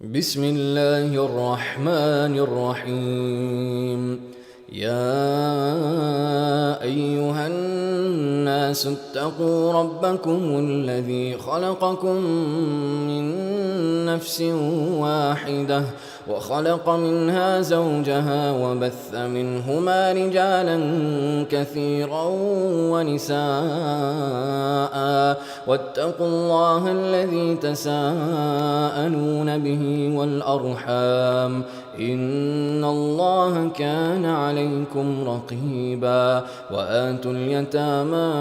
بسم الله الرحمن الرحيم. يا أيها الناس اتقوا ربكم الذي خلقكم من نفس واحدة وخلق منها زوجها وبث منهما رجالا كثيرا ونساء واتقوا الله الذي تساءلون به والأرحام إن الله كان عليكم رقيبا. وآتوا اليتامى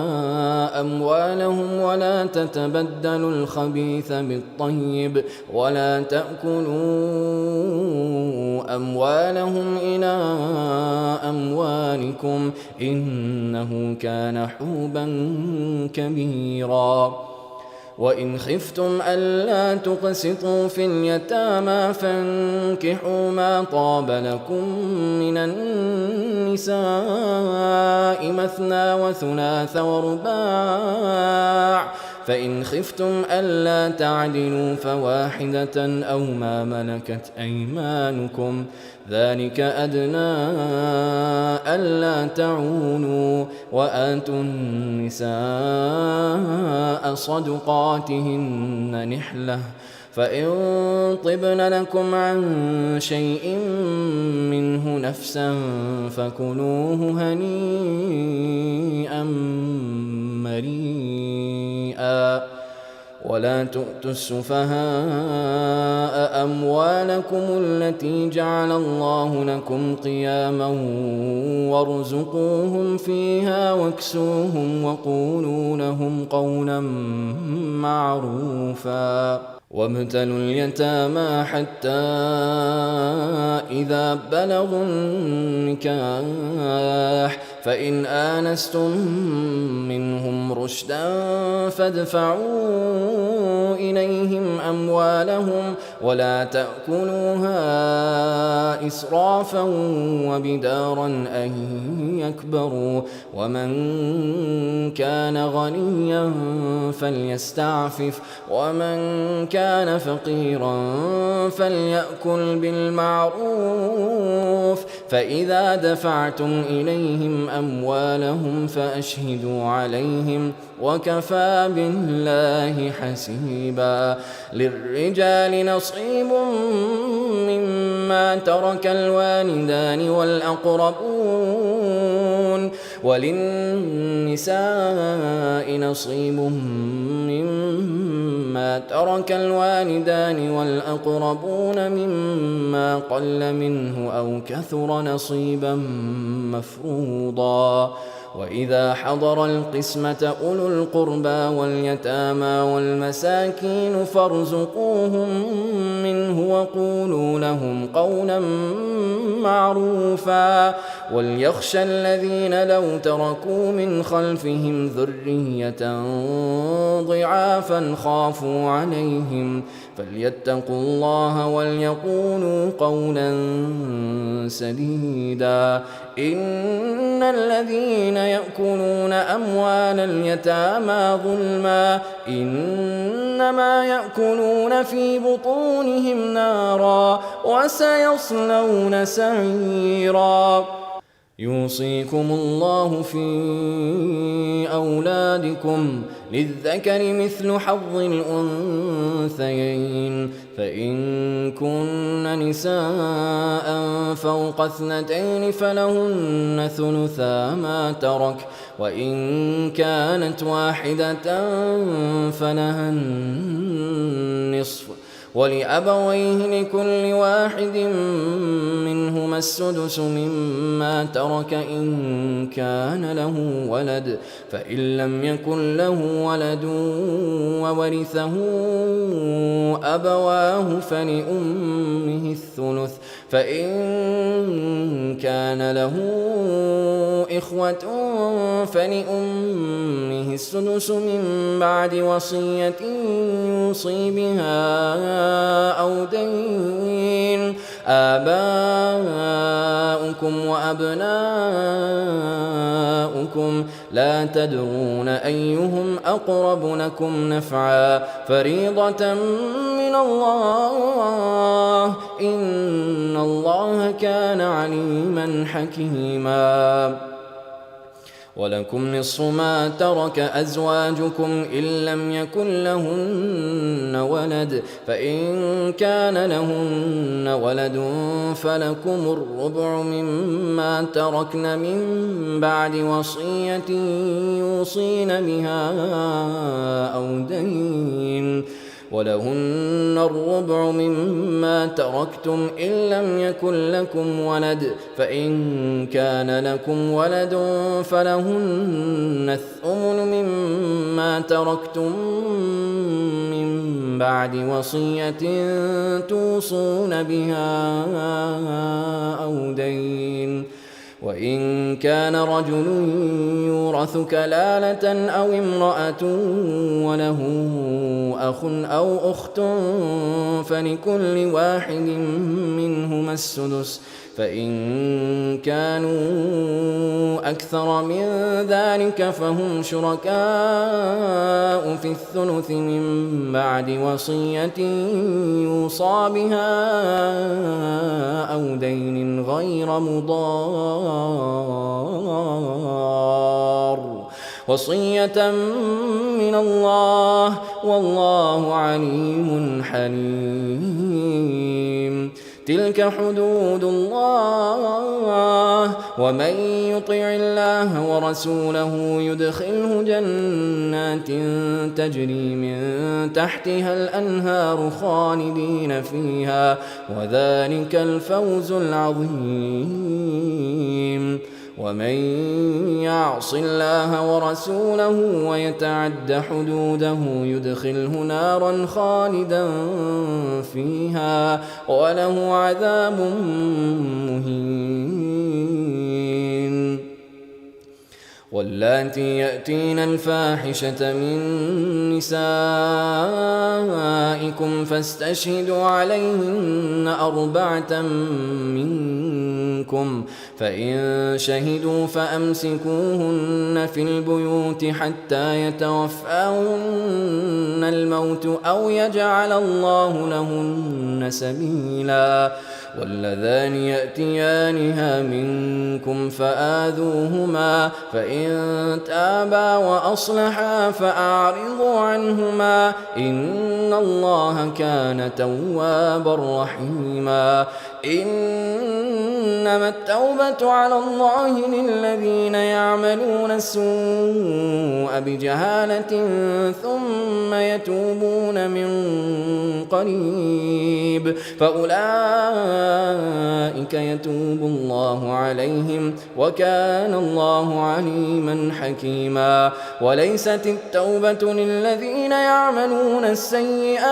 أموالهم ولا تتبدلوا الخبيث بالطيب ولا تأكلوا أموالهم إلى أموالكم إنه كان حوبا كبيرا. وإن خفتم ألا تقسطوا في اليتامى فانكحوا ما طاب لكم من النساء مثنى وثلاث ورباع، فإن خفتم ألا تعدلوا فواحدة أو ما ملكت أيمانكم ذلك أدنى ألا تعولوا. وآتوا النساء صدقاتهن نحلة، فإن طبن لكم عن شيء منه نفسا فكلوه هنيئا مريئا. ولا تؤتوا السفهاء أموالكم التي جعل الله لكم قياما وارزقوهم فيها واكسوهم وقولوا لهم قولا معروفا. وابتلوا اليتامى حتى إذا بلغوا النكاح فإن آنستم منهم رشدا فادفعوا إليهم أموالهم ولا تأكلوها إسرافا وبدارا أن يكبروا. ومن كان غنيا فليستعفف ومن كان فقيرا فليأكل بالمعروف. فإذا دفعتم إليهم أموالهم فأشهدوا عليهم وكفى بالله حسيبا. للرجال نصيب مما ترك الوالدان والأقربون وللنساء نصيب مما ترك الوالدان والأقربون مما قل منه أو كثر نصيبا مفروضا. وإذا حضر القسمة أولو القربى واليتامى والمساكين فارزقوهم منه وقولوا لهم قولا معروفا. وليخشى الذين لو تركوا من خلفهم ذرية ضعافا خافوا عليهم فليتقوا الله وليقولوا قولا سديدا. إن الذين يأكلون أموال اليتامى ظلما إنما يأكلون في بطونهم نارا وسيصلون سعيرا. يوصيكم الله في أولادكم للذكر مثل حظ الأنثيين، فإن كن نساء فوق 2 فلهن ثلثا ما ترك، وإن كانت واحدة فلها النصف، ولأبويه لكل واحد منهما السدس مما ترك إن كان له ولد، فإن لم يكن له ولد وورثه أبواه فلأمه الثلث، فإن كان له إخوة فلأمه السدس من بعد وصية يوصي بها أو دين. آباؤكم وأبناؤكم لا تدرون أيهم أقرب لكم نفعا فريضة من الله إن الله كان عليما حكيما. ولكم نصف ما ترك أزواجكم إن لم يكن لهن ولد، فإن كان لهن ولد فلكم الربع مما تركن من بعد وصية يوصين بها أو دين، ولهن الربع مما تركتم إن لم يكن لكم ولد، فإن كان لكم ولد فلهن الثمن مما تركتم من بعد وصية توصون بها أو دين. وإن كان رجل يورث كلالة أو امرأة وله أخ أو أخت فلكل واحد منهما السدس، فإن كانوا أكثر من ذلك فهم شركاء في الثلث من بعد وصية يوصى بها أو دين غير مضار، وصية من الله والله عليم حليم. تلك حدود الله، ومن يطع الله ورسوله يدخله جنات تجري من تحتها الأنهار خالدين فيها، وذلك الفوز العظيم. ومن يعص الله ورسوله ويتعد حدوده يدخله نارا خالدا فيها وله عذاب مهين. واللاتي يأتين الفاحشة من نسائكم فاستشهدوا عليهن 4 منكم، فإن شهدوا فأمسكوهن في البيوت حتى يتوفاهن الموت أو يجعل الله لهن سبيلا. واللذان يأتيانها منكم فآذوهما، فإن تابا وأصلحا فأعرضوا عنهما، إن الله كان توابا رحيما. إنما التوبة على الله للذين يعملون السوء بجهالة ثم يتوبون من قريب فأولئك يتوب الله عليهم وكان الله عليما حكيما. وليست التوبة للذين يعملون السيئات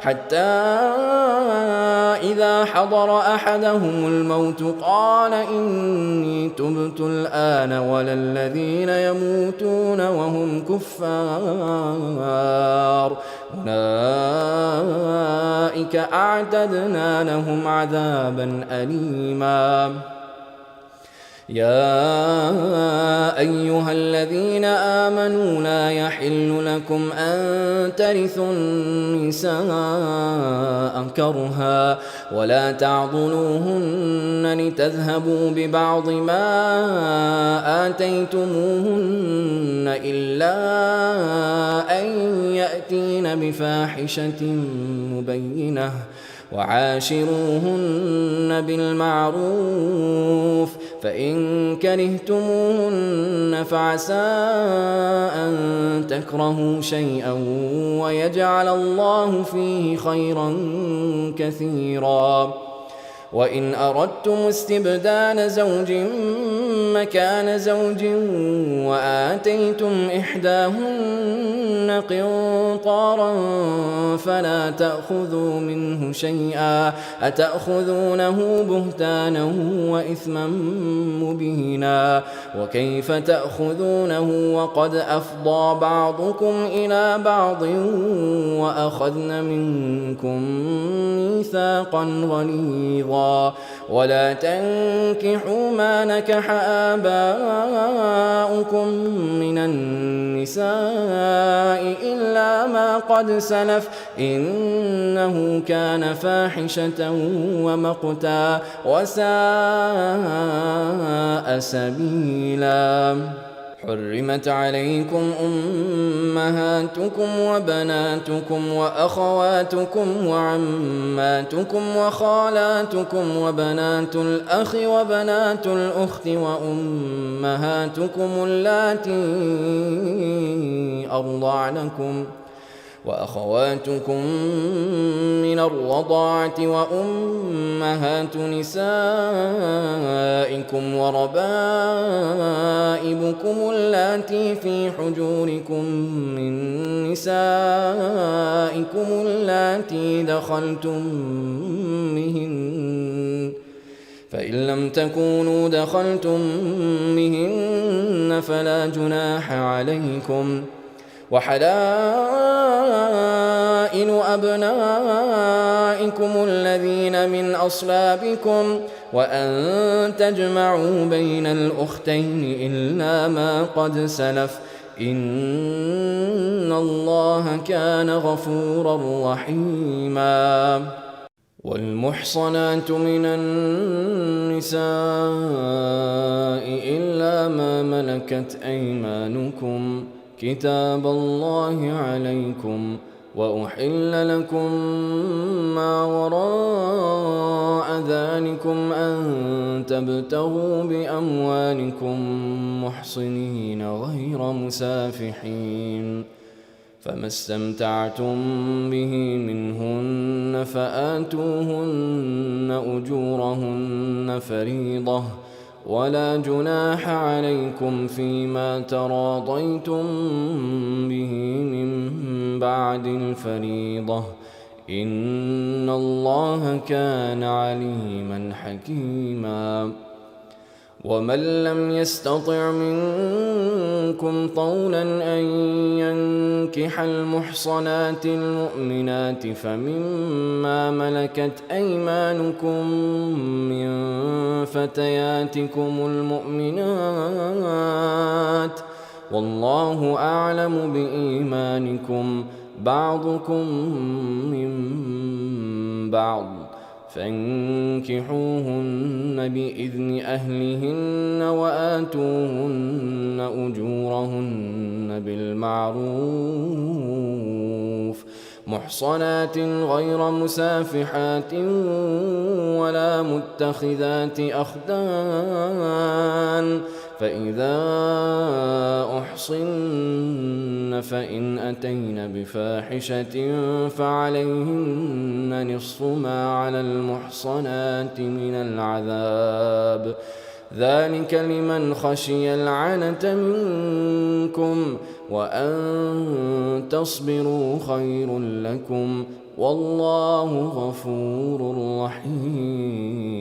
حتى إذا حضر أحدهم الموت قال إني تبت الآن، ولا الذين يموتون وهم كفار أولئك أعتدنا لهم عذابا أليما. يا أيها الذين آمنوا لا يحل لكم أن ترثوا النساء كرها ولا تعضلوهن لتذهبوا ببعض ما آتيتموهن إلا أن يأتين بفاحشة مبينة، وعاشروهن بالمعروف، فإن كرهتموهن فعسى أن تكرهوا شيئا ويجعل الله فيه خيرا كثيرا. وإن أردتم استبدال زوج مكان زوج وآتيتم إحداهن قنطارا فلا تأخذوا منه شيئا، أتأخذونه بهتانا وإثما مبينا، وكيف تأخذونه وقد أفضى بعضكم إلى بعض وأخذن منكم ميثاقا غليظا. ولا تنكحوا ما نكح آباؤكم من النساء إلا ما قد سلف إنه كان فاحشة ومقتا وساء سبيلا. حرمت عليكم أمهاتكم وبناتكم وأخواتكم وعماتكم وخالاتكم وبنات الأخ وبنات الأخت وأمهاتكم اللاتي أرضعنكم وأخواتكم من الرضاعة وأمهات نسائكم وربائبكم اللاتي في حجوركم من نسائكم اللاتي دخلتم بهن فإن لم تكونوا دخلتم بهن فلا جناح عليكم وحلائل أبنائكم الذين من أصلابكم وأن تجمعوا بين الأختين إلا ما قد سلف إن الله كان غفورا رحيما. والمحصنات من النساء إلا ما ملكت أيمانكم كتاب الله عليكم وأحل لكم ما وراء ذلكم أن تبتغوا بأموالكم محصنين غير مسافحين فما استمتعتم به منهن فآتوهن أجورهن فريضة ولا جناح عليكم فيما تراضيتم به من بعد الفريضة إن الله كان عليما حكيما. ومن لم يستطع منكم طولا أن ينكح المحصنات المؤمنات فمما ملكت أيمانكم من فتياتكم المؤمنات والله أعلم بإيمانكم بعضكم من بعض فانكحوهن بإذن أهلهن وآتوهن أجورهن بالمعروف محصنات غير مسافحات ولا متخذات أخدان فإذا أحصن فإن أتين بفاحشة فعليهن نصف ما على المحصنات من العذاب ذلك لمن خشي العنة منكم وأن تصبروا خير لكم والله غفور رحيم.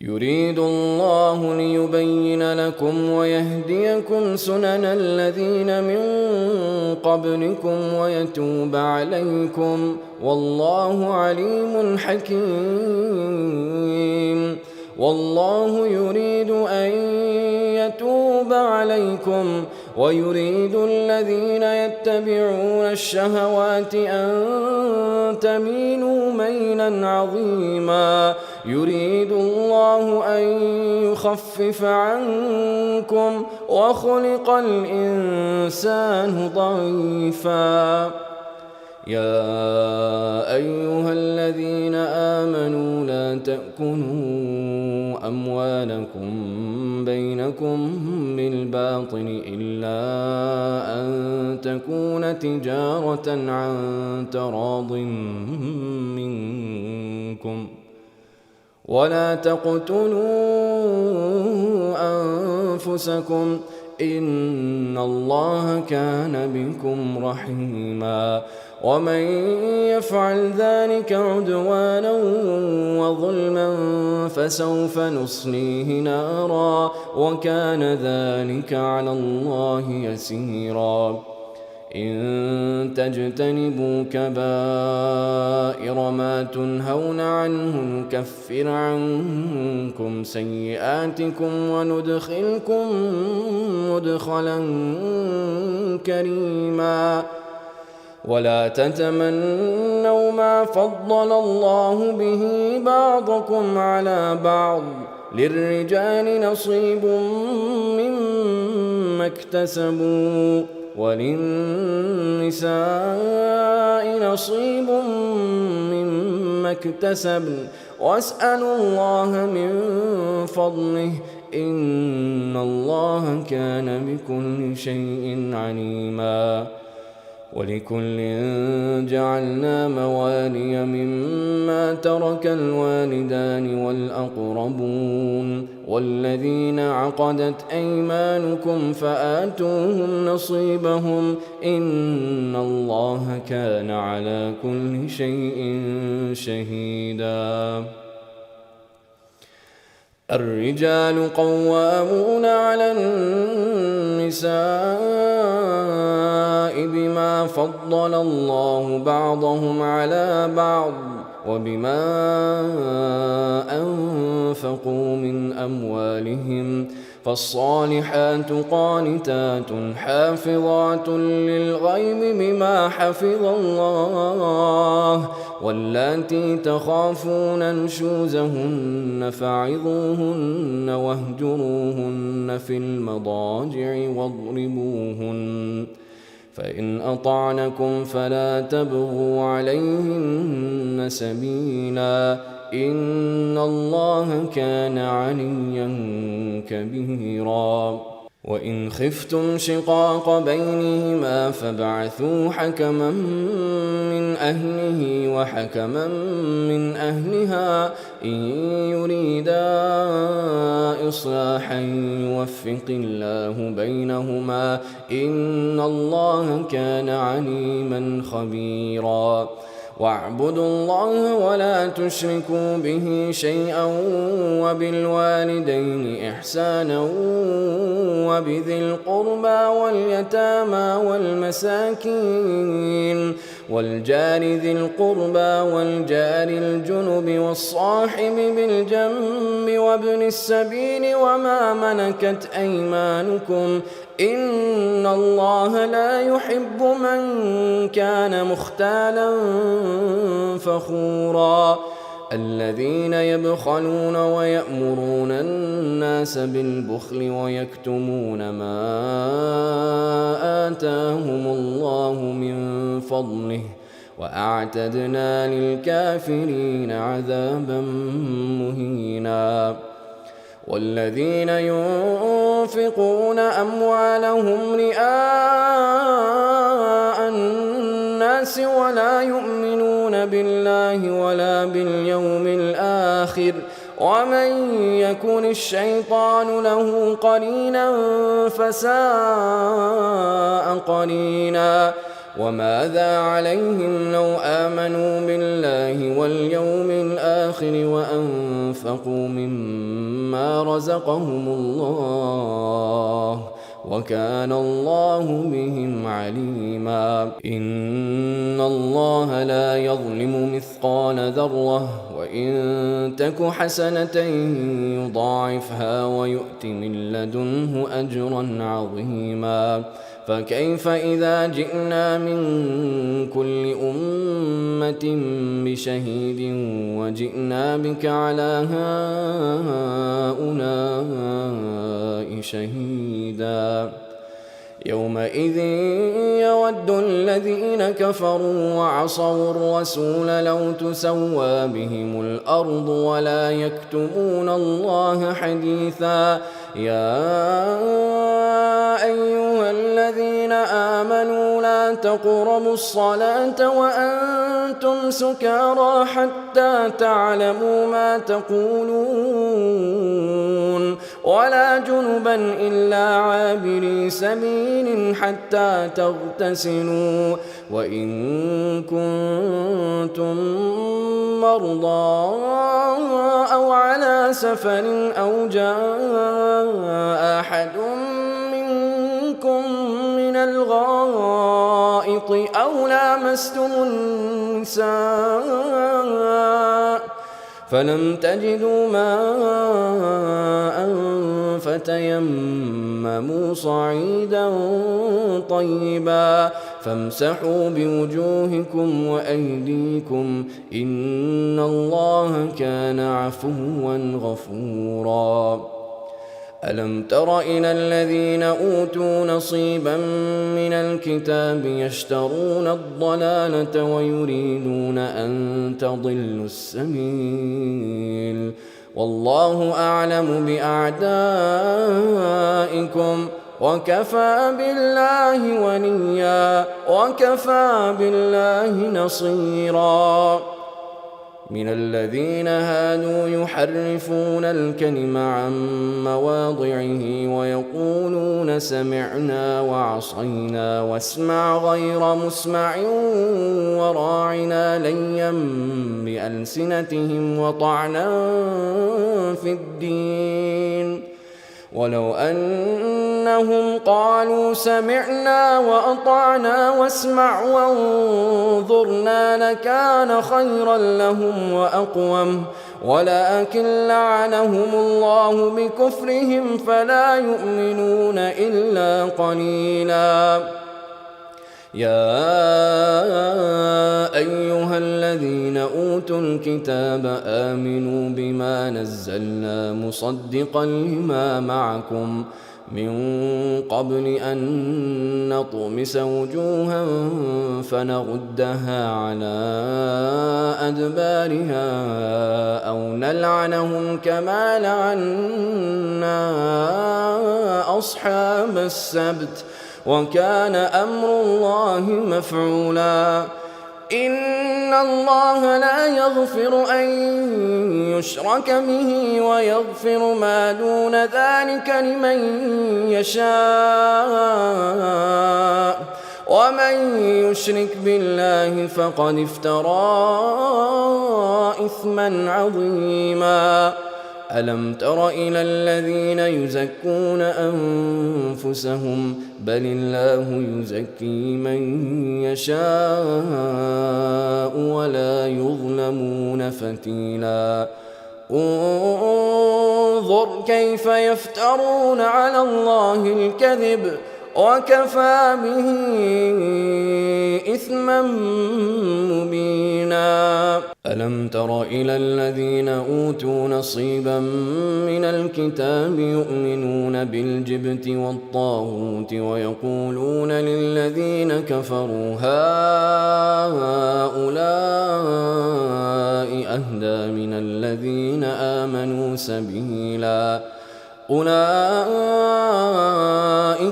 يريد الله ليبين لكم ويهديكم سنن الذين من قبلكم ويتوب عليكم والله عليم حكيم. والله يريد أن يتوب عليكم ويريد الذين يتبعون الشهوات أن تميلوا ميلا عظيما. يريد الله أن يخفف عنكم وخلق الإنسان ضعيفا. يا أيها الذين آمنوا لا تأكلوا أموالكم بينكم بالباطل إلا أن تكون تجارة عن تراض منكم ولا تقتلوا أنفسكم إن الله كان بكم رحيما. ومن يفعل ذلك عدوانا وظلما فسوف نصليه نارا وكان ذلك على الله يسيرا. إن تجتنبوا كبائر ما تنهون عنه نكفر عنكم سيئاتكم وندخلكم مدخلا كريما ولا تتمنوا ما فضل الله به بعضكم على بعض للرجال نصيب مما اكتسبوا وللنساء نصيب مما اكتسبن واسألوا الله من فضله إن الله كان بكل شيء عليما ولكل جعلنا موالي مما ترك الوالدان والأقربون والذين عقدت أيمانكم فآتوهم نصيبهم إن الله كان على كل شيء شهيدا الرجال قوامون على النساء بما فضل الله بعضهم على بعض وبما أنفقوا من أموالهم فالصالحات قانتات حافظات للغيب بما حفظ الله واللاتي تخافون نشوزهن فعظوهن واهجروهن في المضاجع واضربوهن فإن أطعنكم فلا تبغوا عليهن سبيلا إن الله كان عليا كبيرا وإن خفتم شقاق بينهما فابعثوا حكما من أهله وحكما من أهلها إن يريدا إصلاحا يوفق الله بينهما إن الله كان عليما خبيرا واعبدوا الله ولا تشركوا به شيئا وبالوالدين إحسانا وبذي القربى واليتامى والمساكين والجار ذي القربى والجار الجنب والصاحب بالجنب وابن السبيل وما ملكت أيمانكم إن الله لا يحب من كان مختالا فخورا الذين يبخلون ويأمرون الناس بالبخل ويكتمون ما آتاهم الله من فضله وأعتدنا للكافرين عذابا مهينا والذين ينفقون أموالهم رئاء الناس ولا يؤمنون بالله ولا باليوم الآخر ومن يكن الشيطان له قرينا فساء قرينا وماذا عليهم لو آمنوا بالله واليوم الآخر وأنفقوا مما رزقهم الله وكان الله بهم عليما إن الله لا يظلم مثقال ذرة وإن تك حسنة يضاعفها ويؤت من لدنه أجرا عظيما فكيف إذا جئنا من كل أمة بشهيد وجئنا بك على هؤلاء شهيدا يومئذ يود الذين كفروا وعصوا الرسول لو تسوى بهم الأرض ولا يكتمون الله حديثا يا أيها الذين آمنوا لا تقربوا الصلاة وأنتم سكارى حتى تعلموا ما تقولون ولا جنبا إلا عابري سبيل حتى تغتسلوا وإن كنتم مرضى أو على سفر أو جاء أحد منكم من الغائط أو لامستم النساء فلم تجدوا ماء فتيمموا صعيدا طيبا فامسحوا بوجوهكم وأيديكم إن الله كان عفوا غفورا. ألم تر إلى الذين أوتوا نصيبا من الكتاب يشترون الضلالة ويريدون أن تضلوا السبيل والله أعلم بأعدائكم وكفى بالله وليا وكفى بالله نصيرا. من الذين هادوا يحرفون الكلم عن مواضعه ويقولون سمعنا وعصينا واسمع غير مسمع وراعنا ليا بألسنتهم وطعنا في الدين ولو أنهم قالوا سمعنا وأطعنا واسمع وانظرنا لكان خيرا لهم وأقوم ولكن لعنهم الله بكفرهم فلا يؤمنون إلا قليلا. يا أيها الذين أوتوا الكتاب آمنوا بما نزلنا مصدقا لما معكم من قبل أن نطمس وجوها فنردها على أدبارها أو نلعنهم كما لعنا أصحاب السبت وكان أمر الله مفعولا. إن الله لا يغفر أن يشرك به ويغفر ما دون ذلك لمن يشاء ومن يشرك بالله فقد افترى إثما عظيما. ألم تر إلى الذين يزكون أنفسهم بل الله يزكي من يشاء ولا يظلمون فتيلا. انظر كيف يفترون على الله الكذب وكفى به إثما مبينا. ألم تر إلى الذين أوتوا نصيبا من الكتاب يؤمنون بالجبت والطاغوت ويقولون للذين كفروا هؤلاء أهدى من الذين آمنوا سبيلا. أولئك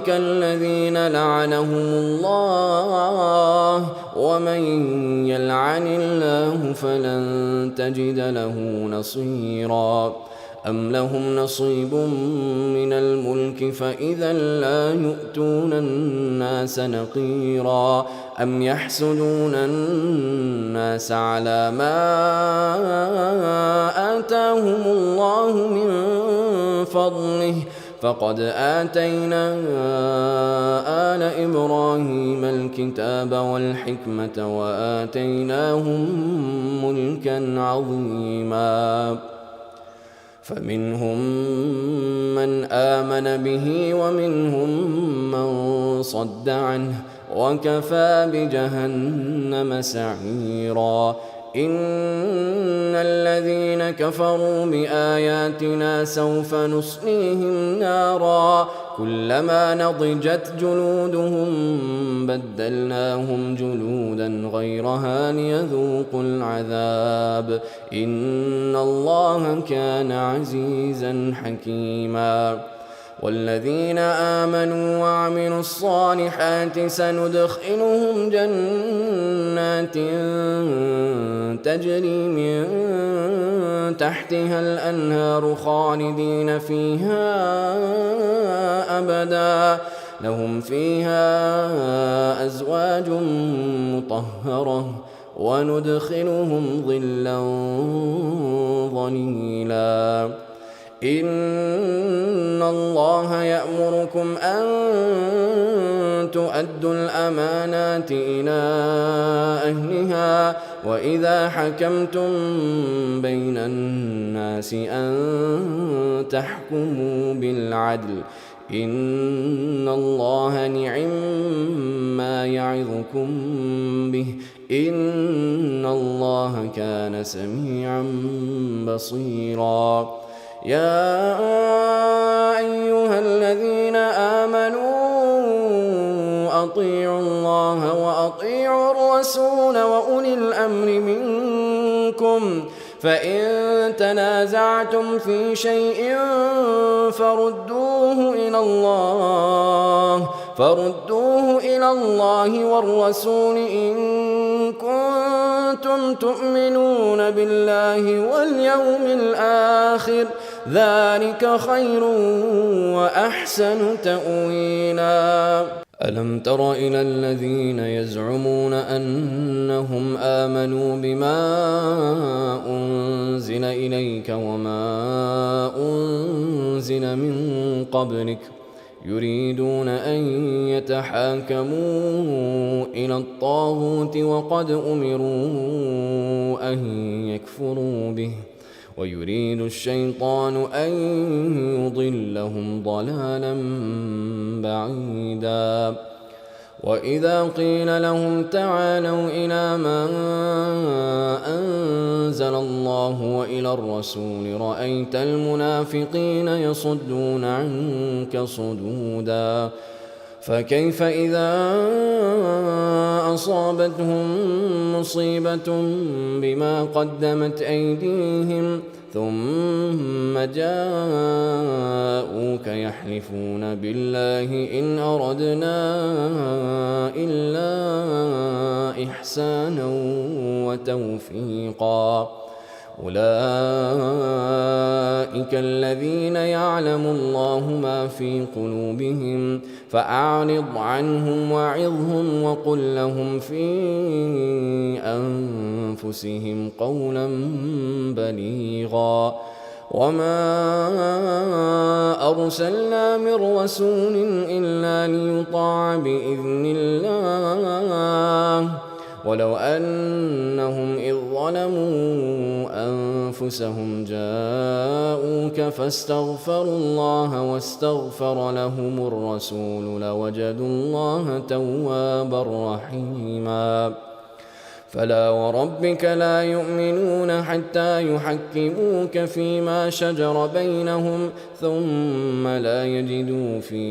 الذين لعنهم الله ومن يلعن الله فلن تجد له نصيرا. أم لهم نصيب من الملك فإذا لا يؤتون الناس نقيرا. أم يحسدون الناس على ما آتاهم الله من فضله فقد آتينا آل إبراهيم الكتاب والحكمة وآتيناهم ملكا عظيما. فمنهم من آمن به ومنهم من صد عنه وكفى بجهنم سعيرا. إن الذين كفروا بآياتنا سوف نصليهم نارا كلما نضجت جلودهم بدلناهم جلودا غيرها ليذوقوا العذاب إن الله كان عزيزا حكيما. والذين آمنوا وعملوا الصالحات سندخلهم جنات تجري من تحتها الأنهار خالدين فيها أبدا لهم فيها أزواج مطهرة وندخلهم ظلا ظليلا. إن الله يأمركم أن تؤدوا الأمانات إلى أهلها وإذا حكمتم بين الناس أن تحكموا بالعدل إن الله نعم-ما يعظكم به إن الله كان سميعا بصيرا. يا أيها الذين آمنوا أطيعوا الله وأطيعوا الرسول وأولي الأمر منكم فإن تنازعتم في شيء فردوه إلى الله والرسول إن كنتم تؤمنون بالله واليوم الآخر ذلك خير وأحسن تأويلا. ألم تر إلى الذين يزعمون أنهم آمنوا بما أنزل إليك وما أنزل من قبلك يريدون أن يتحاكموا إلى الطاغوت وقد أمروا أن يكفروا به ويريد الشيطان أن يضلهم ضلالا بعيدا. وإذا قيل لهم تعالوا إلى ما أنزل الله وإلى الرسول رأيت المنافقين يصدون عنك صدودا. فكيف إذا أصابتهم مصيبة بما قدمت أيديهم ثم جاءوك يحلفون بالله إن أردنا إلا إحسانا وتوفيقا أولئك الذين يعلم الله ما في قلوبهم فأعرض عنهم وعظهم وقل لهم في أنفسهم قولا بليغا. وما أرسلنا من رسول إلا ليطاع بإذن الله ولو أنهم إذ ظلموا أنفسهم جاءوك فاستغفروا الله واستغفر لهم الرسول لوجدوا الله توابا رحيما. فلا وربك لا يؤمنون حتى يحكموك فيما شجر بينهم ثم لا يجدوا في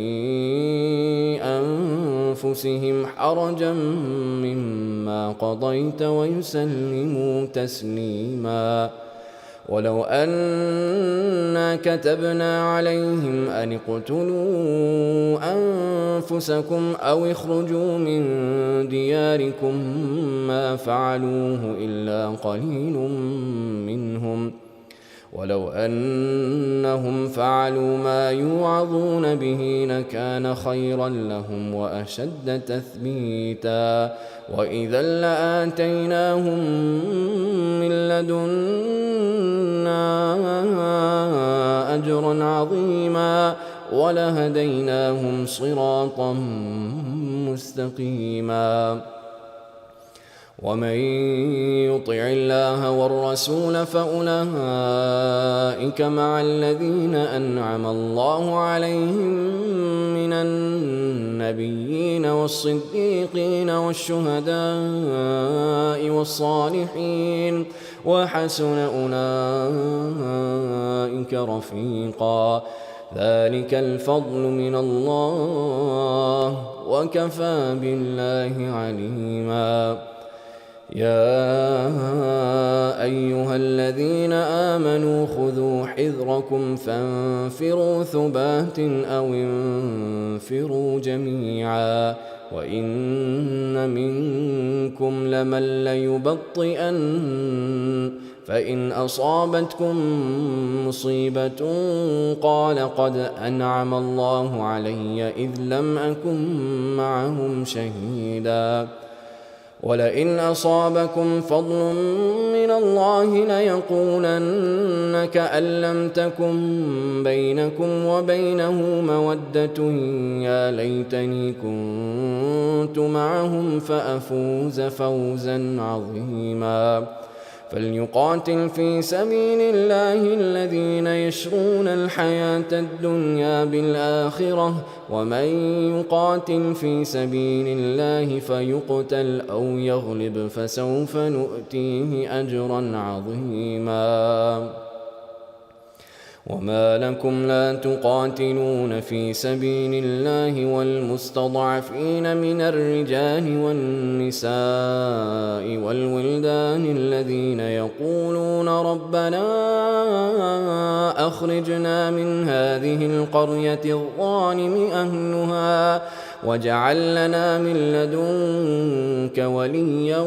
أنفسهم حرجا مما قضيت ويسلموا تسليما. ولو أنا كتبنا عليهم أن اقتلوا أنفسكم أو اخرجوا من دياركم ما فعلوه إلا قليل منهم ولو أنهم فعلوا ما يوعظون به لكان خيرا لهم وأشد تثبيتا. وإذا لآتيناهم من لدنا أجرا عظيما ولهديناهم صراطا مستقيما. ومن يطع الله والرسول فأولئك مع الذين أنعم الله عليهم من النبيين والصديقين والشهداء والصالحين وحسن أولئك رفيقا. ذلك الفضل من الله وكفى بالله عليما. يا أيها الذين آمنوا خذوا حذركم فانفروا ثبات أو انفروا جميعا وإن منكم لمن ليبطئن فإن أصابتكم مصيبة قال قد أنعم الله علي إذ لم أكن معهم شهيدا ولئن أصابكم فضل من الله ليقولن كأن لم تكن بينكم وبينه مودة يا ليتني كنت معهم فأفوز فوزا عظيما. فليقاتل في سبيل الله الذين يشرون الحياة الدنيا بالآخرة، ومن يقاتل في سبيل الله فيقتل أو يغلب فسوف نؤتيه أجرا عظيما. وما لكم لا تقاتلون في سبيل الله والمستضعفين من الرجال والنساء والولدان الذين يقولون ربنا أخرجنا من هذه القرية الظالم أهلها واجعل لنا من لدنك وليا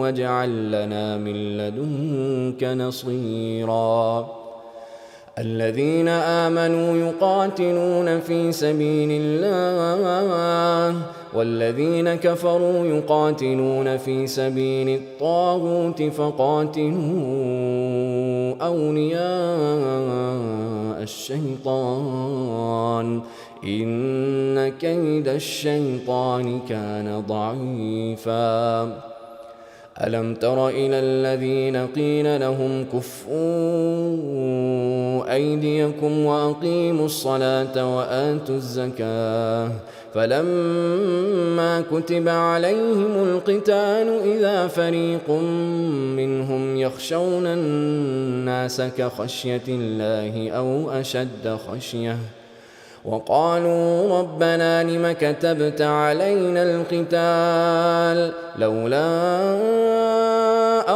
واجعل لنا من لدنك نصيرا. الذين آمنوا يقاتلون في سبيل الله والذين كفروا يقاتلون في سبيل الطاغوت فقاتلوا أولياء الشيطان إن كيد الشيطان كان ضعيفا. ألم تر إلى الذين قيل لهم كفوا أيديكم وأقيموا الصلاة وآتوا الزكاة فلما كتب عليهم القتال إذا فريق منهم يخشون الناس كخشية الله أو أشد خشية وقالوا ربنا لم كتبت علينا القتال لولا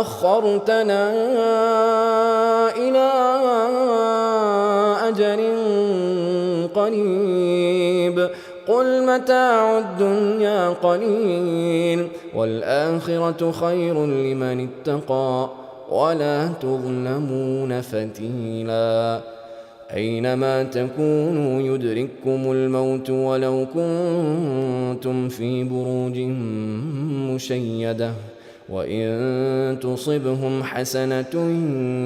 أخرتنا إلى أجل قريب قل متاع الدنيا قليل والآخرة خير لمن اتقى ولا تظلمون فتيلا. أينما تكونوا يدرككم الموت ولو كنتم في بروج مشيدة وإن تصبهم حسنة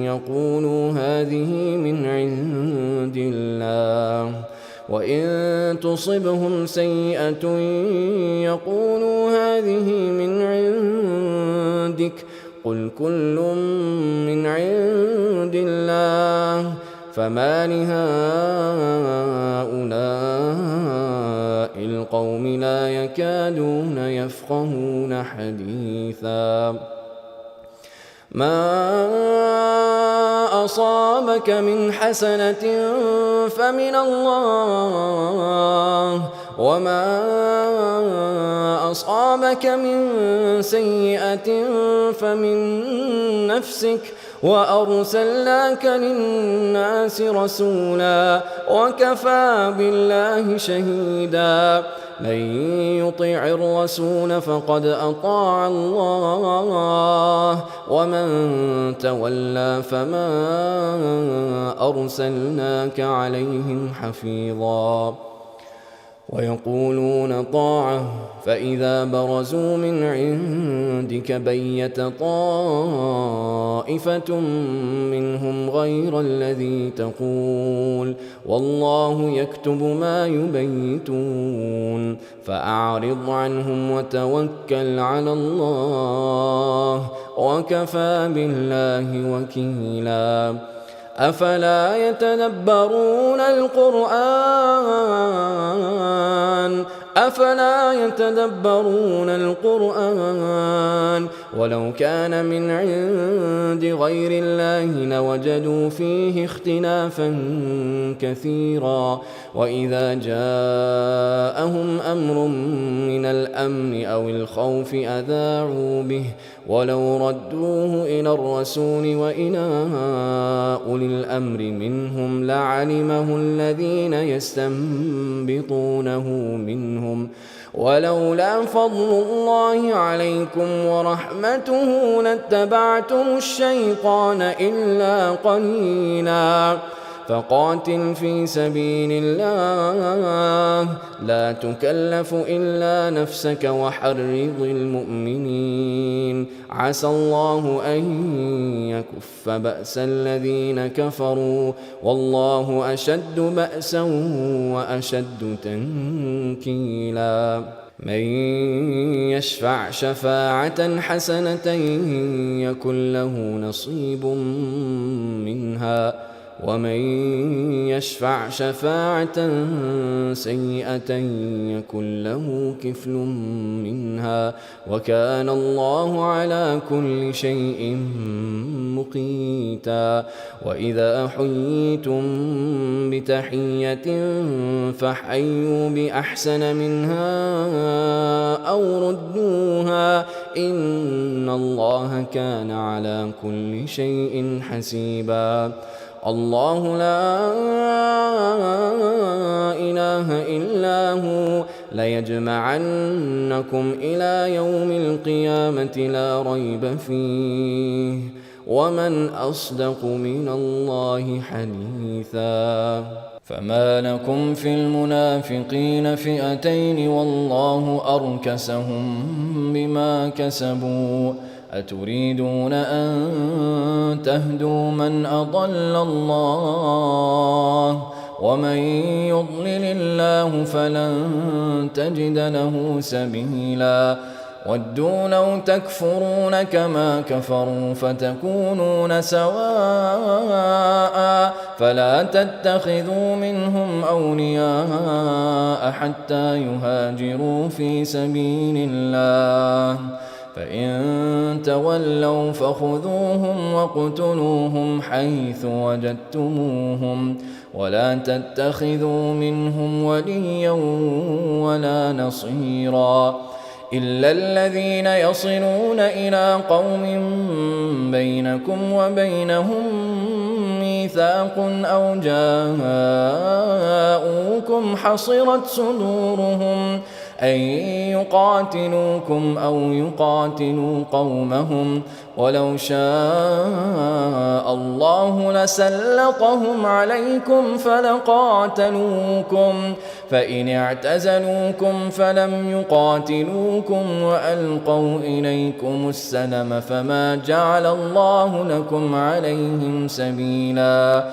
يقولوا هذه من عند الله وإن تصبهم سيئة يقولوا هذه من عندك قل كل من عند الله فما لهؤلاء القوم لا يكادون يفقهون حديثا. ما أصابك من حسنة فمن الله وما أصابك من سيئة فمن نفسك وأرسلناك للناس رسولا وكفى بالله شهيدا. من يطع الرسول فقد أطاع الله ومن تولى فما أرسلناك عليهم حفيظا. ويقولون طاعة فإذا برزوا من عندك بيت طائفة منهم غير الذي تقول والله يكتب ما يبيتون فأعرض عنهم وتوكل على الله وكفى بالله وكيلا. أفلا يتدبرون القرآن ولو كان من عند غير الله لوجدوا فيه اختلافا كثيرا. وإذا جاءهم أمر من الأمن أو الخوف أذاعوا به ولو ردوه إلى الرسول وإلى أولي الأمر منهم لعلمه الذين يستنبطونه منهم ولولا فضل الله عليكم ورحمته لاتبعتم الشيطان إلا قليلا. فقاتل في سبيل الله لا تكلف إلا نفسك وحرض المؤمنين عسى الله أن يكف بأس الذين كفروا والله أشد بأسا وأشد تنكيلا من يشفع شفاعة حسنة يكن له نصيب منها ومن يشفع شفاعة سيئة يكن له كفل منها وكان الله على كل شيء مقيتا وإذا حييتم بتحية فحيوا بأحسن منها أو ردوها إن الله كان على كل شيء حسيبا الله لا إله إلا هو ليجمعنكم إلى يوم القيامة لا ريب فيه ومن أصدق من الله حديثا فما لكم في المنافقين فئتين والله أركسهم بما كسبوا أتريدون أن تهدوا من أضل الله ومن يضلل الله فلن تجد له سبيلا ودوا لو تكفرون كما كفروا فتكونون سواء فلا تتخذوا منهم أولياء حتى يهاجروا في سبيل الله فإن تولوا فخذوهم واقتلوهم حيث وجدتموهم ولا تتخذوا منهم وليا ولا نصيرا إلا الذين يصلون إلى قوم بينكم وبينهم ميثاق أو جاءوكم حصرت صدورهم أن يقاتلوكم أو يقاتلوا قومهم ولو شاء الله لسلطهم عليكم فلقاتلوكم فإن اعتزلوكم فلم يقاتلوكم وألقوا إليكم السلم فما جعل الله لكم عليهم سبيلا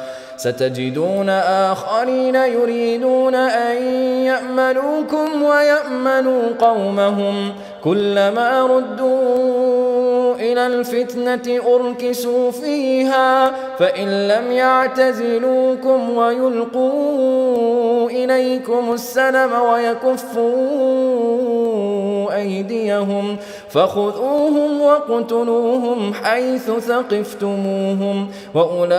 ستجدون آخرين يريدون أن يأمنوكم ويأمنوا قومهم كلما ردوا إلى الفتنة أركسوا فيها فإن لم يعتزلوكم ويلقوا إليكم السلم ويكفوا أيديهم فخذوهم واقتلوهم حيث ثقفتموهم وأولئكم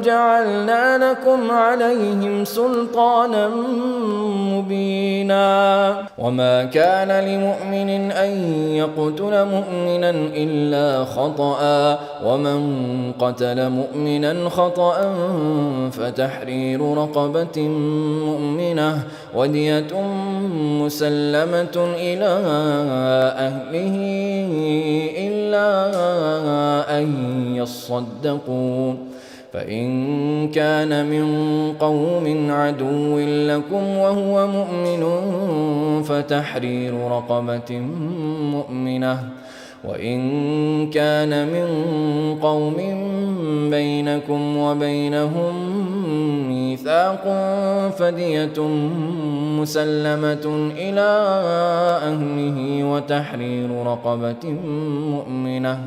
جعلنا لكم عليهم سلطانا مبينا وما كان لمؤمن أن يقتل مؤمنا إلا خطأ ومن قتل مؤمنا خطأ فتحرير رقبة مؤمنة ودية مسلمة إلى أهله إلا أن يصدقوا فإن كان من قوم عدو لكم وهو مؤمن فتحرير رقبة مؤمنة وإن كان من قوم بينكم وبينهم ميثاق فدية مسلمة إلى أهله وتحرير رقبة مؤمنة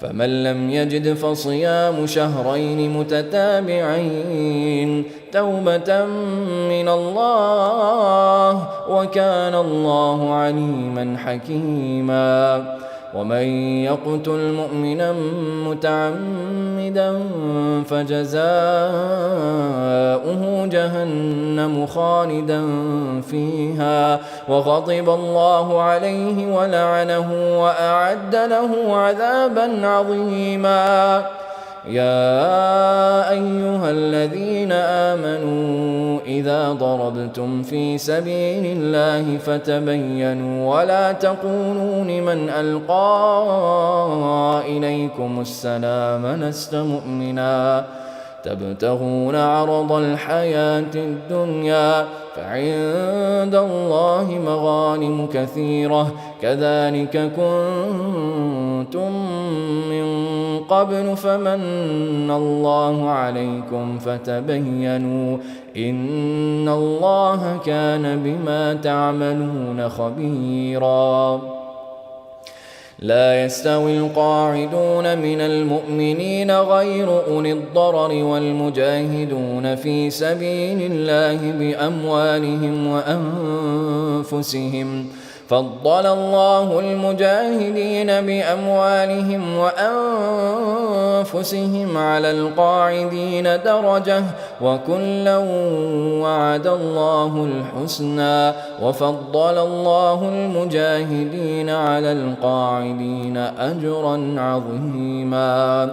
فمن لم يجد فصيام شهرين متتابعين توبة من الله وكان الله عليما حكيما ومن يقتل مؤمنا متعمدا فجزاؤه جهنم خالدا فيها وغضب الله عليه ولعنه وأعد له عذابا عظيما يا أيها الذين آمنوا إذا ضربتم في سبيل الله فتبينوا ولا تقولوا لمن ألقى إليكم السلام لست مؤمنا تبتغون عرض الحياة الدنيا فعند الله مغانم كثيرة كذلك كنتم من قبل فمن الله عليكم فتبينوا إن الله كان بما تعملون خبيرا. لا يستوي القاعدون من المؤمنين غير أولي الضرر والمجاهدون في سبيل الله بأموالهم وأنفسهم فضل الله المجاهدين بأموالهم وأنفسهم على القاعدين درجة وكلا وعد الله الحسنى وفضل الله المجاهدين على القاعدين أجرا عظيما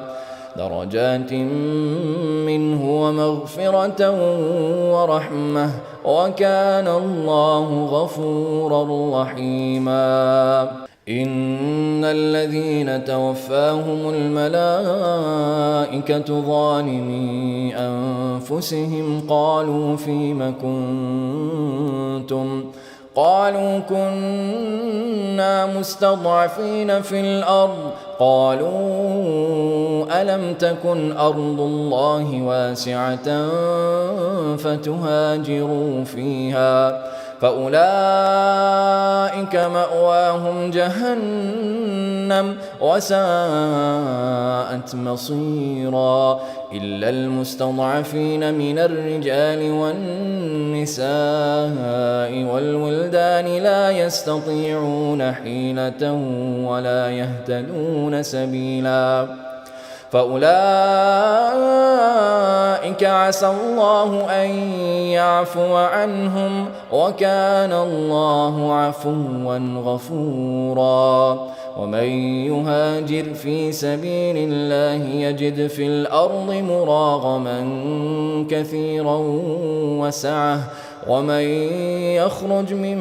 درجات منه ومغفرة ورحمة وكان الله غفورا رحيما. إن الذين توفاهم الملائكة ظالمي أنفسهم قالوا فيم كنتم قالوا كنا مستضعفين في الأرض قالوا ألم تكن أرض الله واسعة فتهاجروا فيها فأولئك مأواهم جهنم وساءت مصيرا إلا المستضعفين من الرجال والنساء والولدان لا يستطيعون حيلة ولا يهتدون سبيلا فأولئك عسى الله أن يعفو عنهم وكان الله عفوا غفورا. ومن يهاجر في سبيل الله يجد في الأرض مراغما كثيرا وسعة ومن يخرج من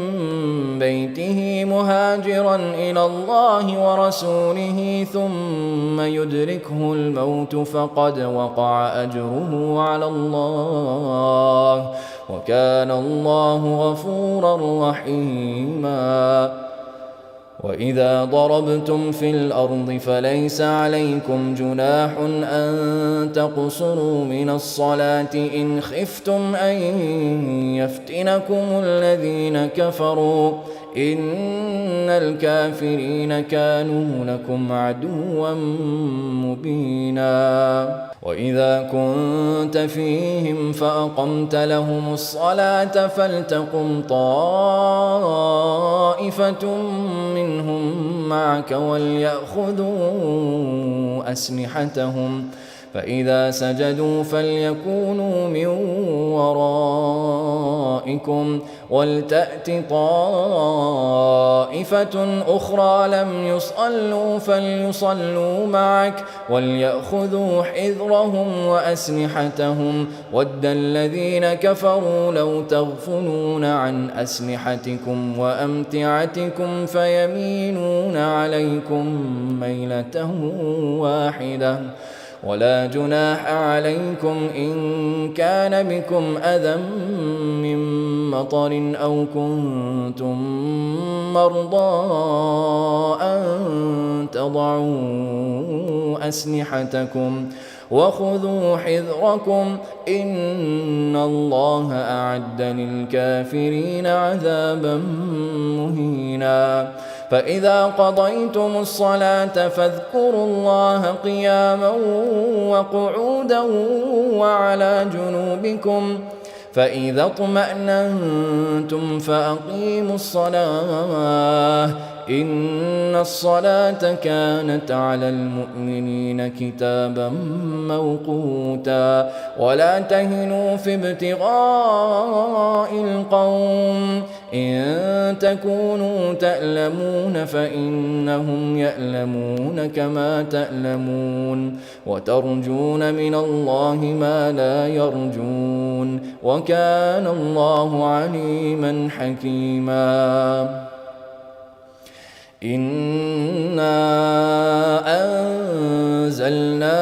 بيته مهاجرا إلى الله ورسوله ثم يدركه الموت فقد وقع أجره على الله وكان الله غفورا رحيما. وإذا ضربتم في الأرض فليس عليكم جناح أن تقصروا من الصلاة إن خفتم أن يفتنكم الذين كفروا إن الكافرين كانوا لكم عدوا مبينا. وإذا كنت فيهم فأقمت لهم الصلاة فلتقم طائفة منهم معك وليأخذوا أسلحتهم فإذا سجدوا فليكونوا من ورائكم ولتأت طائفة أخرى لم يصلوا فليصلوا معك وليأخذوا حذرهم وأسلحتهم ود الذين كفروا لو تغفلون عن أسلحتكم وأمتعتكم فيميلون عليكم ميلة واحدة ولا جناح عليكم إن كان بكم أذى من مطر أو كنتم مرضى أن تضعوا أسلحتكم وخذوا حذركم إن الله أعد للكافرين عذابا مهينا. فإذا قضيتم الصلاة فاذكروا الله قياما وقعودا وعلى جنوبكم فإذا اطمأننتم فأقيموا الصلاة إن الصلاة كانت على المؤمنين كتابا موقوتا. ولا تهنوا في ابتغاء القوم إن تكونوا تألمون فإنهم يألمون كما تألمون وترجون من الله ما لا يرجون وكان الله عليما حكيما. إنا أنزلنا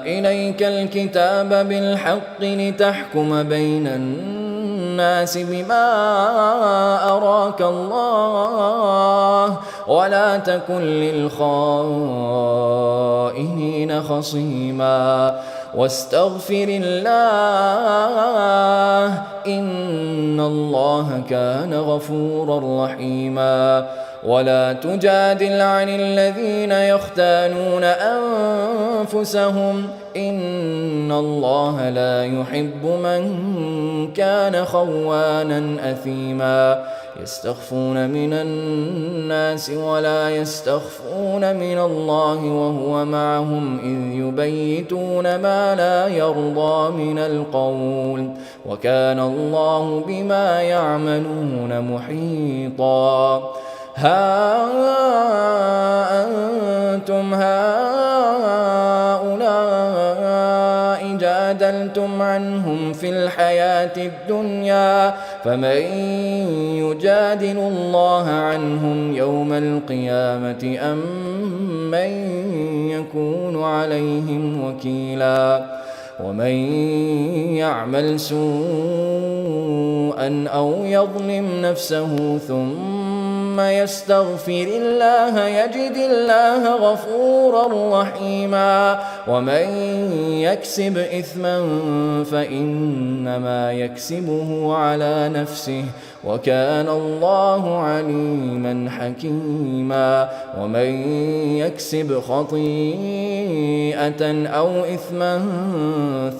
إليك الكتاب بالحق لتحكم بين الناس بما أراك الله ولا تكن للخائنين خصيما واستغفر الله إن الله كان غفورا رحيما ولا تجادل عن الذين يختانون أنفسهم إن الله لا يحب من كان خوانا أثيما يستخفون من الناس ولا يستخفون من الله وهو معهم إذ يبيتون ما لا يرضى من القول وكان الله بما يعملون محيطا ها أنتم هؤلاء جادلتم عنهم في الحياة الدنيا فمن يجادل الله عنهم يوم القيامة أم من يكون عليهم وكيلا ومن يعمل سوءا أو يظلم نفسه ثم يستغفر الله يجد الله غفورا رحيما ومن يكسب إثما فإنما يكسبه على نفسه وكان الله عليما حكيما ومن يكسب خطيئة أو إثما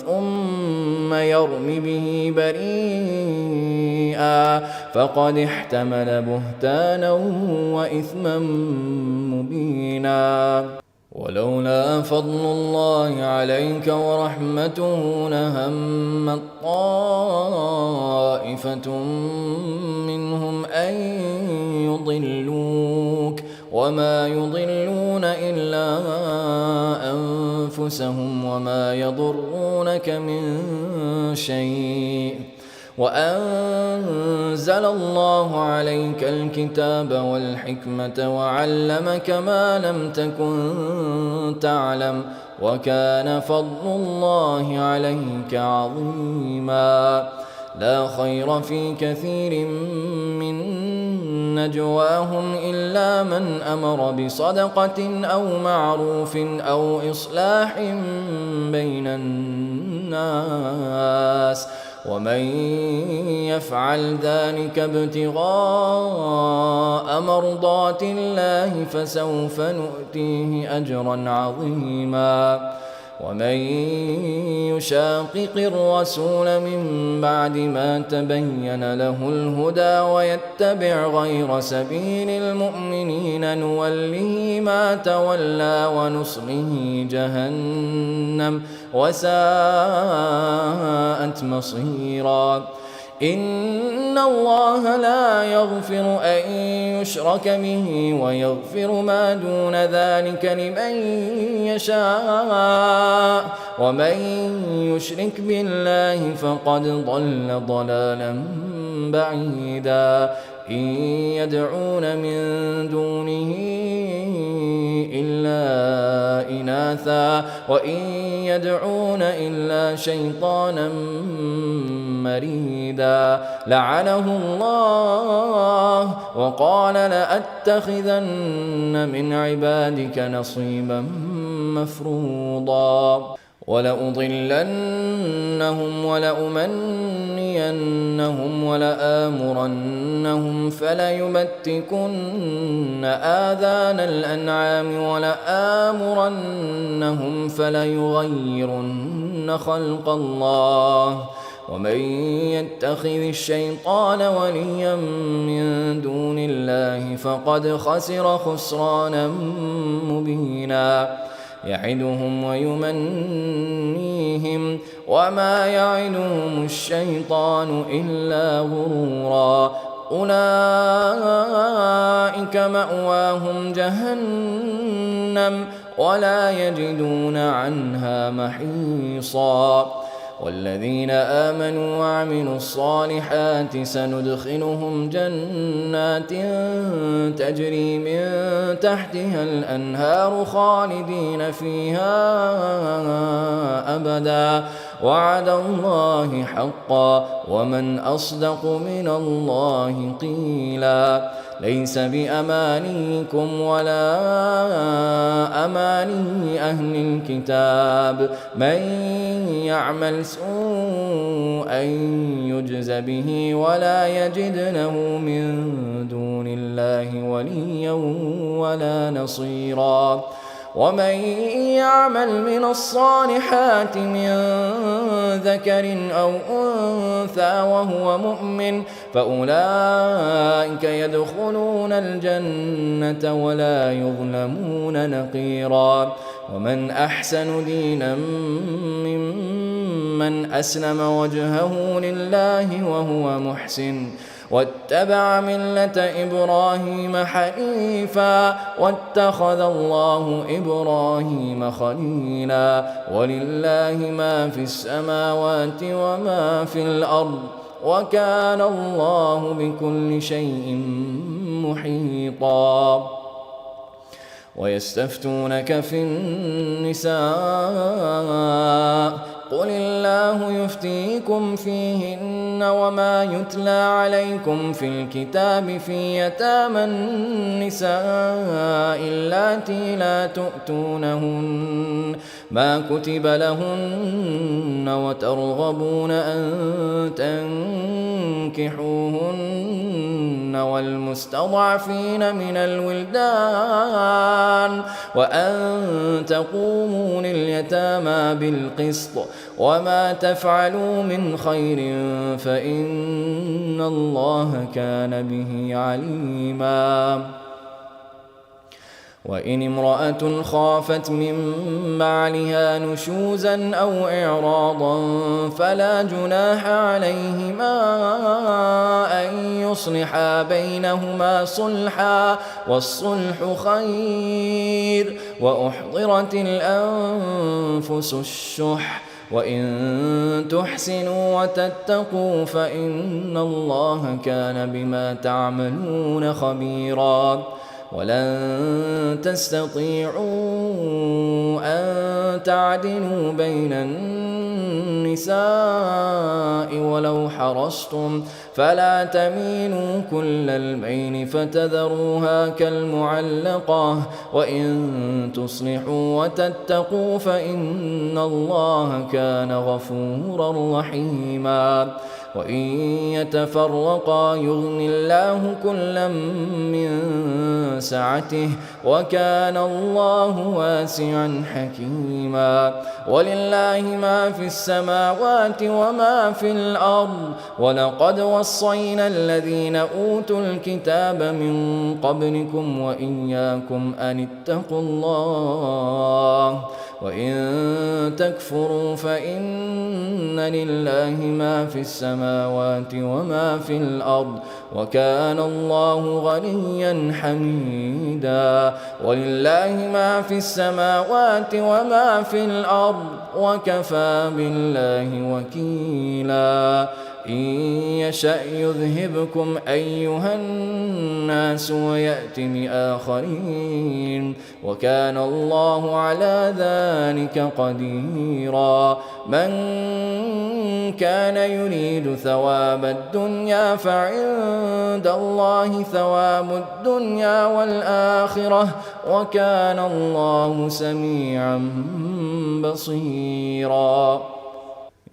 ثم يرم به بريئا فقد احتمل بهتانا وإثما مبينا ولولا فضل الله عليك ورحمته لهم طائفة منهم أن يضلوك وما يضلون إلا أنفسهم وما يضرونك من شيء وأنزل الله عليك الكتاب والحكمة وعلمك ما لم تكن تعلم وكان فضل الله عليك عظيما لا خير في كثير من نجواهم إلا من أمر بصدقة أو معروف أو إصلاح بين الناس ومن يفعل ذلك ابتغاء مرضات الله فسوف نؤتيه أجرا عظيما ومن يشاقق الرسول من بعد ما تبين له الهدى ويتبع غير سبيل المؤمنين نوله ما تولى ونصله جهنم وساءت مصيرا إن الله لا يغفر أن يشرك به ويغفر ما دون ذلك لمن يشاء ومن يشرك بالله فقد ضل ضلالا بعيدا إن يدعون من دونه إلا إناثا وإن يدعون إلا شيطانا مريدا لعنه الله وقال لأتخذن من عبادك نصيبا مفروضا ولأضلنهم ولأمنينهم ولآمرنهم فليبتكن آذان الأنعام ولآمرنهم فليغيرن خلق الله ومن يتخذ الشيطان وليا من دون الله فقد خسر خسرانا مبينا يعدهم ويمنيهم وما يعدهم الشيطان إلا غرورا أولئك مأواهم جهنم ولا يجدون عنها محيصا والذين آمنوا وعملوا الصالحات سندخلهم جنات تجري من تحتها الأنهار خالدين فيها أبدا وعد الله حقا ومن أصدق من الله قيلا ليس بأمانيكم ولا أماني أهل الكتاب من يعمل سوءا يجز به ولا يجد له من دون الله وليا ولا نصيرا ومن يعمل من الصالحات من ذكر أو أنثى وهو مؤمن فأولئك يدخلون الجنة ولا يظلمون نقيرا ومن أحسن دينا ممن أسلم وجهه لله وهو محسن واتبع ملة إبراهيم حنيفا واتخذ الله إبراهيم خليلا ولله ما في السماوات وما في الأرض وكان الله بكل شيء محيطا ويستفتونك في النساء قل الله يفتيكم فيهن وما يتلى عليكم في الكتاب في يتامى النساء اللاتي لا تؤتونهن ما كتب لهن وترغبون أن تنكحوهن والمستضعفين من الولدان وأن تقوموا لليتامى بالقسط وما تفعلوا من خير فإن الله كان به عليما وإن امرأة خافت من بعلها نشوزا أو إعراضا فلا جناح عليهما أن يصلحا بينهما صلحا والصلح خير وأحضرت الأنفس الشح وإن تحسنوا وتتقوا فإن الله كان بما تعملون خبيرا ولن تستطيعوا أن تعدلوا بين النساء ولو حرصتم فلا تميلوا كل الميل فتذروها كالمعلقة وإن تصلحوا وتتقوا فإن الله كان غفورا رحيما وإن يتفرقا يغن الله كلا من سعته وكان الله واسعا حكيما ولله ما في السماوات وما في الأرض ولقد وصينا الذين أوتوا الكتاب من قبلكم وإياكم أن اتقوا الله وإن تكفروا فإن لله ما في السماوات وما في الأرض وكان الله غنيا حميدا ولله ما في السماوات وما في الأرض وكفى بالله وكيلا إن يشأ يذهبكم أيها الناس ويأت بآخرين وكان الله على ذلك قديرا من كان يريد ثواب الدنيا فعند الله ثواب الدنيا والآخرة وكان الله سميعا بصيرا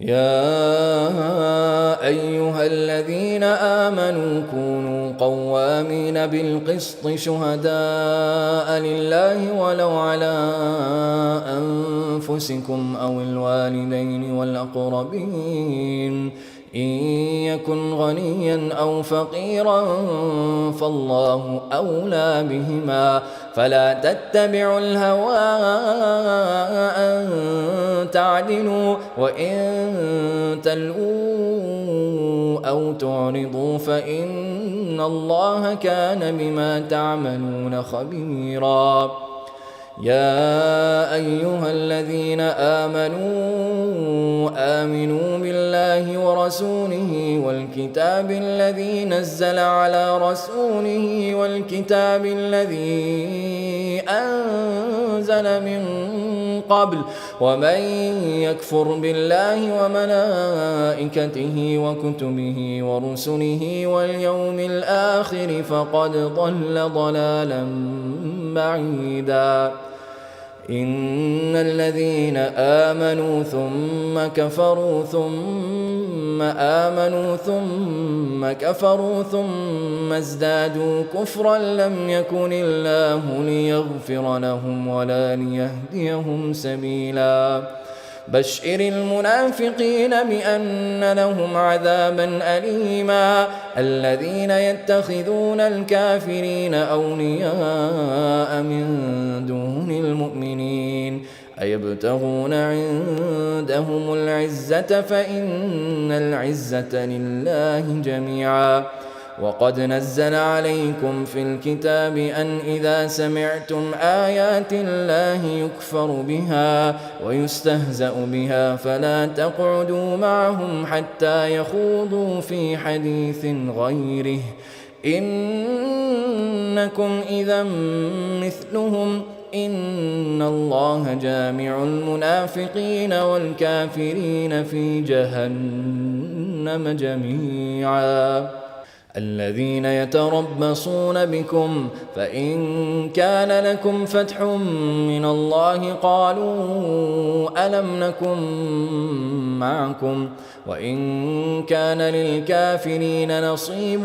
يا أيها الذين آمنوا كونوا قوامين بالقسط شهداء لله ولو على أنفسكم أو الوالدين والأقربين إن يكن غنيا أو فقيرا فالله أولى بهما فلا تتبعوا الهوى أن تعدلوا وإن تلؤوا أو تعرضوا فإن الله كان بما تعملون خبيرا يا أيها الذين آمنوا بالله ورسوله والكتاب الذي نزل على رسوله والكتاب الذي أنزل من قبل ومن يكفر بالله وملائكته وكتبه ورسله واليوم الآخر فقد ضل ضلالا بعيدا. إن الذين آمنوا ثم كفروا ثم آمنوا ثم كفروا ثم ازدادوا كفرا لم يكن الله ليغفر لهم ولا ليهديهم سبيلا. بشر المنافقين بأن لهم عذابا أليما. الذين يتخذون الكافرين أولياء من دون المؤمنين أيبتغون عندهم العزة فإن العزة لله جميعا. وقد نزل عليكم في الكتاب أن إذا سمعتم آيات الله يكفر بها ويستهزأ بها فلا تقعدوا معهم حتى يخوضوا في حديث غيره إنكم إذا مثلهم إن الله جامع المنافقين والكافرين في جهنم جميعا. الذين يتربصون بكم فإن كان لكم فتح من الله قالوا ألم نكن معكم وإن كان للكافرين نصيب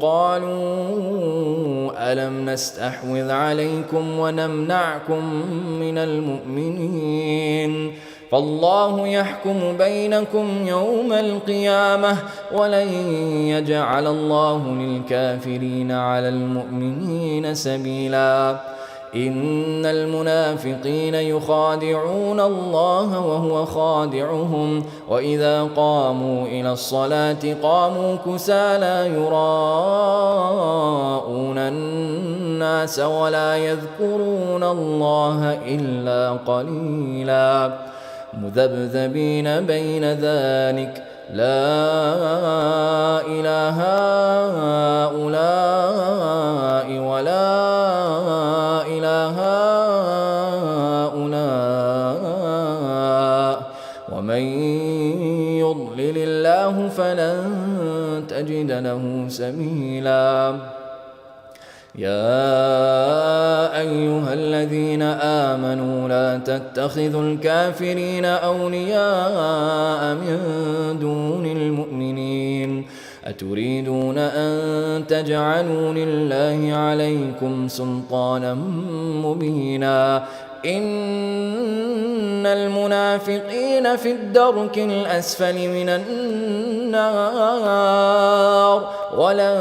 قالوا ألم نستحوذ عليكم ونمنعكم من المؤمنين فالله يحكم بينكم يوم القيامة ولن يجعل الله للكافرين على المؤمنين سبيلا. إن المنافقين يخادعون الله وهو خادعهم وإذا قاموا إلى الصلاة قاموا كسالى يراءون الناس ولا يذكرون الله إلا قليلا. مذبذبين بين ذلك لا إله هؤلاء ولا إله هؤلاء ومن يضلل الله فلن تجد له سبيلا. يا أيها الذين آمنوا لا تتخذوا الكافرين أولياء من دون المؤمنين أتريدون أن تجعلوا لله عليكم سلطانا مبينا. إن المنافقين في الدرك الأسفل من النار ولن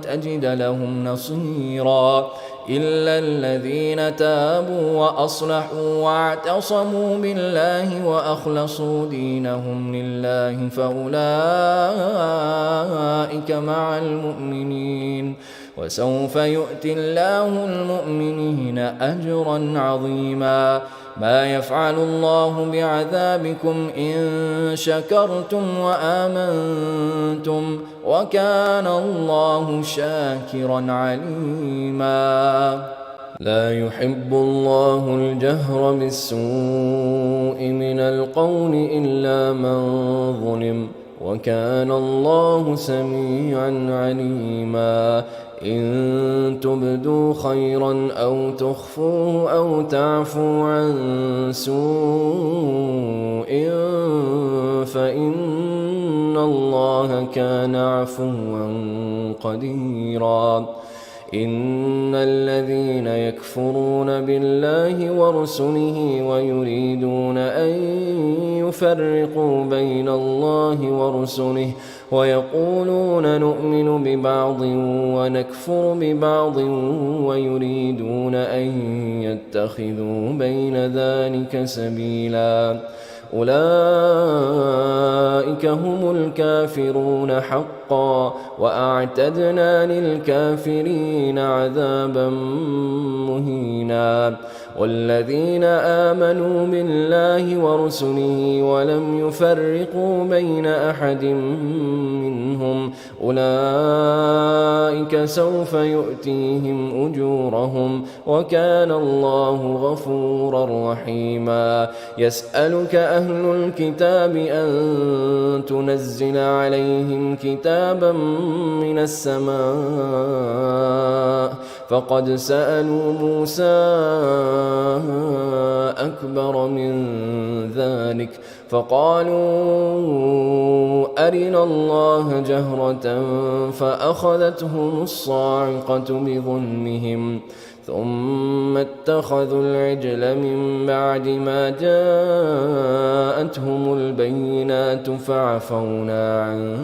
تجد لهم نصيرا إلا الذين تابوا وأصلحوا واعتصموا بالله وأخلصوا دينهم لله فأولئك مع المؤمنين وسوف يؤتي الله المؤمنين أجرا عظيما. ما يفعل الله بعذابكم إن شكرتم وآمنتم وكان الله شاكرا عليما. لا يحب الله الجهر بالسوء من القول إلا من ظلم وكان الله سميعا عليما. إن تبدوا خيرا أو تخفوه أو تعفوا عن سوء فإن الله كان عفوا قديرا. إن الذين يكفرون بالله ورسله ويريدون أن يفرقوا بين الله ورسله ويقولون نؤمن ببعض ونكفر ببعض ويريدون أن يتخذوا بين ذلك سبيلا أولئك هم الكافرون حقا وأعتدنا للكافرين عذابا مهينا. والذين آمنوا بالله ورسله ولم يفرقوا بين أحد منهم أولئك سوف يؤتيهم أجورهم وكان الله غفورا رحيما. يسألك أهل الكتاب أن تنزل عليهم كتابا من السماء فقد سألوا موسى أكبر من ذلك فقالوا أرنا الله جهرة فأخذتهم الصاعقة بظلمهم ثم اتخذوا العجل من بعد ما جاءتهم البينات فعفونا عن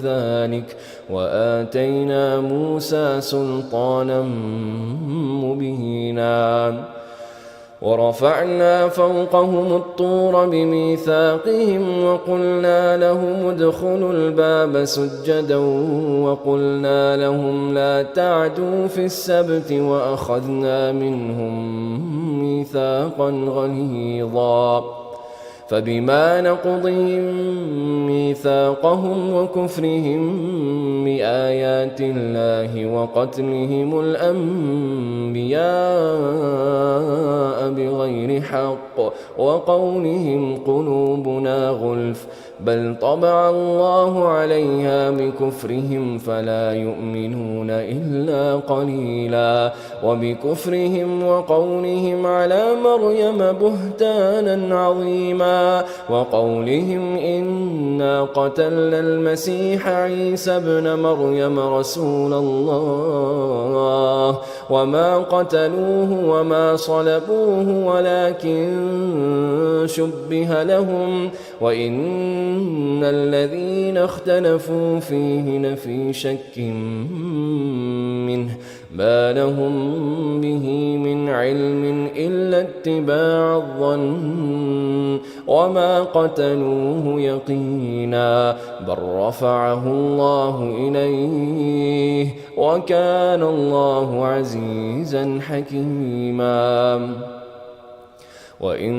ذلك وآتينا موسى سلطانا مبينا. ورفعنا فوقهم الطور بميثاقهم وقلنا لهم ادخلوا الباب سجدا وقلنا لهم لا تعدوا في السبت وأخذنا منهم ميثاقا غليظا. فبما نقضهم ميثاقهم وكفرهم بآيات الله وقتلهم الأنبياء بغير حق وقولهم قلوبنا غلف بل طبع الله عليها بكفرهم فلا يؤمنون إلا قليلا. وبكفرهم وقولهم على مريم بهتانا عظيما وقولهم إنا قتلنا المسيح عيسى ابن مريم رسول الله وما قتلوه وما صلبوه ولكن شبه لهم وإن الذين اختلفوا فيه لفي شك منه ما لهم به من علم إلا اتباع الظن وما قتلوه يقينا بل رفعه الله إليه وكان الله عزيزا حكيما. وإن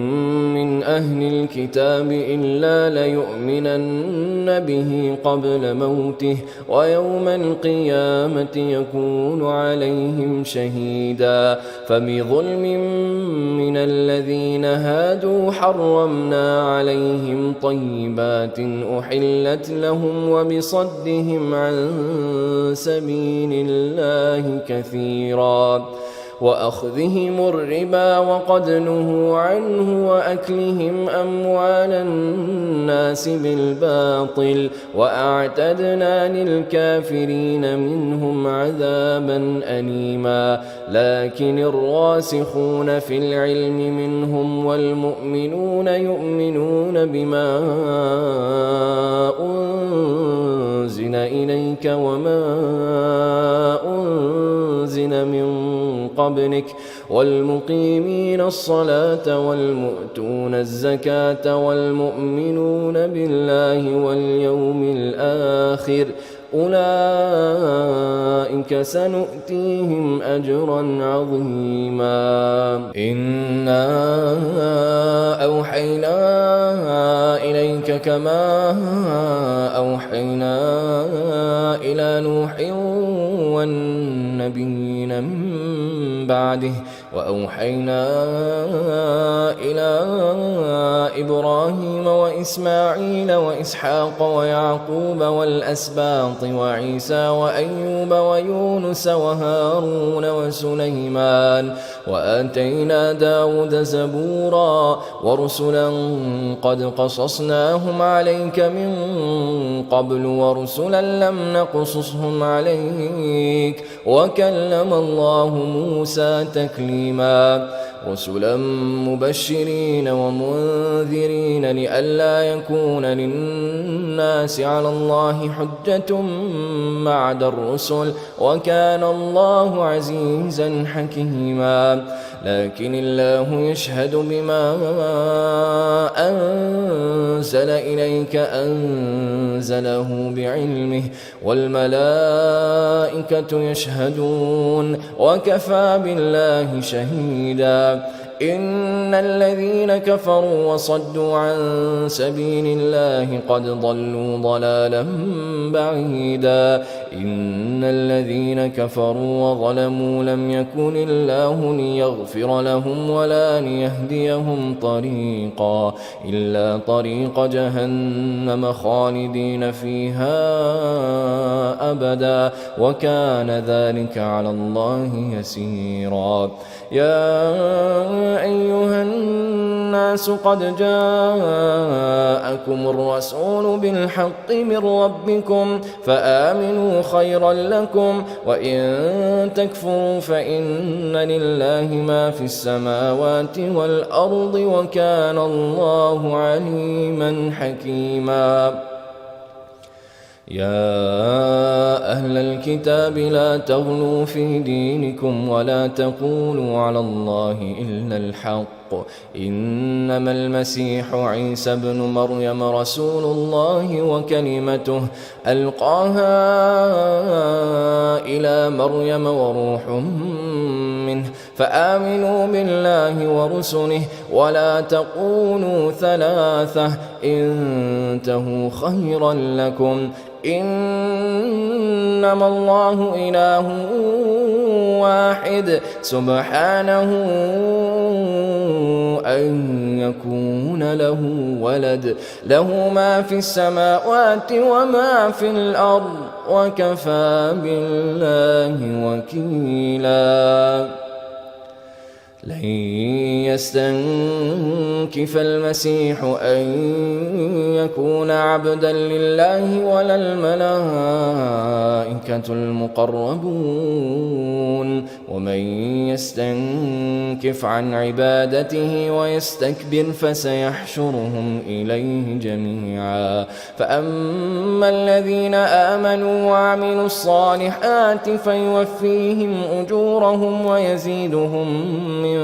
من أهل الكتاب إلا ليؤمنن به قبل موته ويوم القيامة يكون عليهم شهيدا. فبظلم من الذين هادوا حرمنا عليهم طيبات أحلت لهم وبصدهم عن سبيل الله كثيرا وأخذهم الربا وقد نهوا عنه وأكلهم أموال الناس بالباطل وأعتدنا للكافرين منهم عذابا أليما. لكن الراسخون في العلم منهم والمؤمنون يؤمنون بما أنزل إليك وما أنزل من قبلك والمقيمين الصلاة والمؤتون الزكاة والمؤمنون بالله واليوم الآخر أولئك سنؤتيهم أجرا عظيما. إنا أوحينا إليك كما أوحينا إلى نوح والنبيين من بعده وأوحينا إلى إبراهيم وإسماعيل وإسحاق ويعقوب والأسباط وعيسى وأيوب ويونس وهارون وسليمان وآتينا داود زبورا ورسلا قد قصصناهم عليك من قبل ورسلا لم نقصصهم عليك وكلم الله موسى تكليما. رسلا مبشرين ومنذرين لئلا يكون للناس على الله حجة بعد الرسل وكان الله عزيزا حكيما. لكن الله يشهد بما أنزل إليك أنزله بعلمه والملائكة يشهدون وكفى بالله شهيدا إن الذين كفروا وصدوا عن سبيل الله قد ضلوا ضلالا بعيدا إن الذين كفروا وظلموا لم يكن الله ليغفر لهم ولا ليهديهم طريقا إلا طريق جهنم خالدين فيها أبدا وكان ذلك على الله يسيرا يا أيها الناس قد جاءكم الرسول بالحق من ربكم فآمنوا خيرا لكم وإن تكفروا فإن لله ما في السماوات والأرض وكان الله عليما حكيما يا أهل الكتاب لا تغلوا في دينكم ولا تقولوا على الله إلا الحق إنما المسيح عيسى ابن مريم رسول الله وكلمته ألقاها إلى مريم وروح منه فآمنوا بالله ورسله ولا تقولوا ثلاثة انتهوا خيرا لكم إنما الله إله واحد سبحانه أن يكون له ولد له ما في السماوات وما في الأرض وكفى بالله وكيلا لن يستنكف المسيح أن يكون عبدا لله ولا الملائكة المقربون ومن يستنكف عن عبادته ويستكبر فسيحشرهم إليه جميعا فأما الذين آمنوا وعملوا الصالحات فيوفيهم أجورهم ويزيدهم من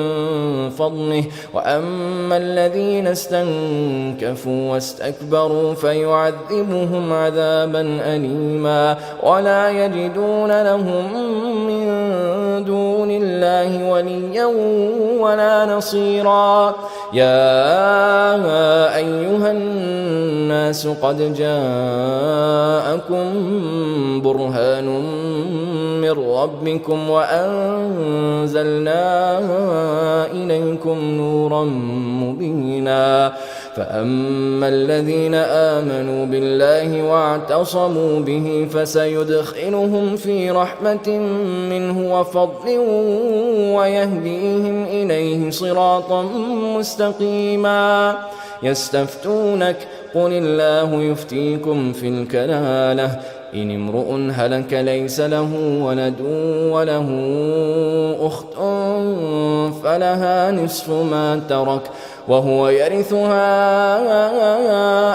فضله وأما الذين استنكفوا واستكبروا فيعذبهم عذابا أليما ولا يجدون لهم من دون الله وليا ولا نصيرا يا أيها الناس قد جاءكم برهان من ربكم وأنزلنا إليكم نورا مبينا فأما الذين آمنوا بالله واعتصموا به فسيدخلهم في رحمة منه وفضل ويهديهم إليه صراطا مستقيما يستفتونك قل الله يفتيكم في الكلالة إن امرؤ هلك ليس له ولد وله أخت فلها نصف ما ترك وهو يرثها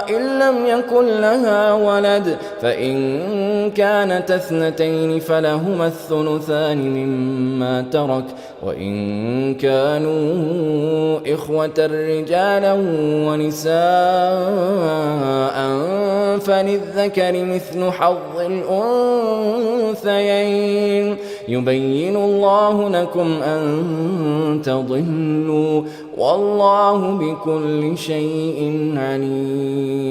إن لم يكن لها ولد فإن كانت اثنتين فلهما الثلثان مما ترك وإن كانوا إخوة رجالا ونساء فللذكر مثل حظ الأنثيين يبين الله لكم أن تضلوا والله بكل شيء عليم.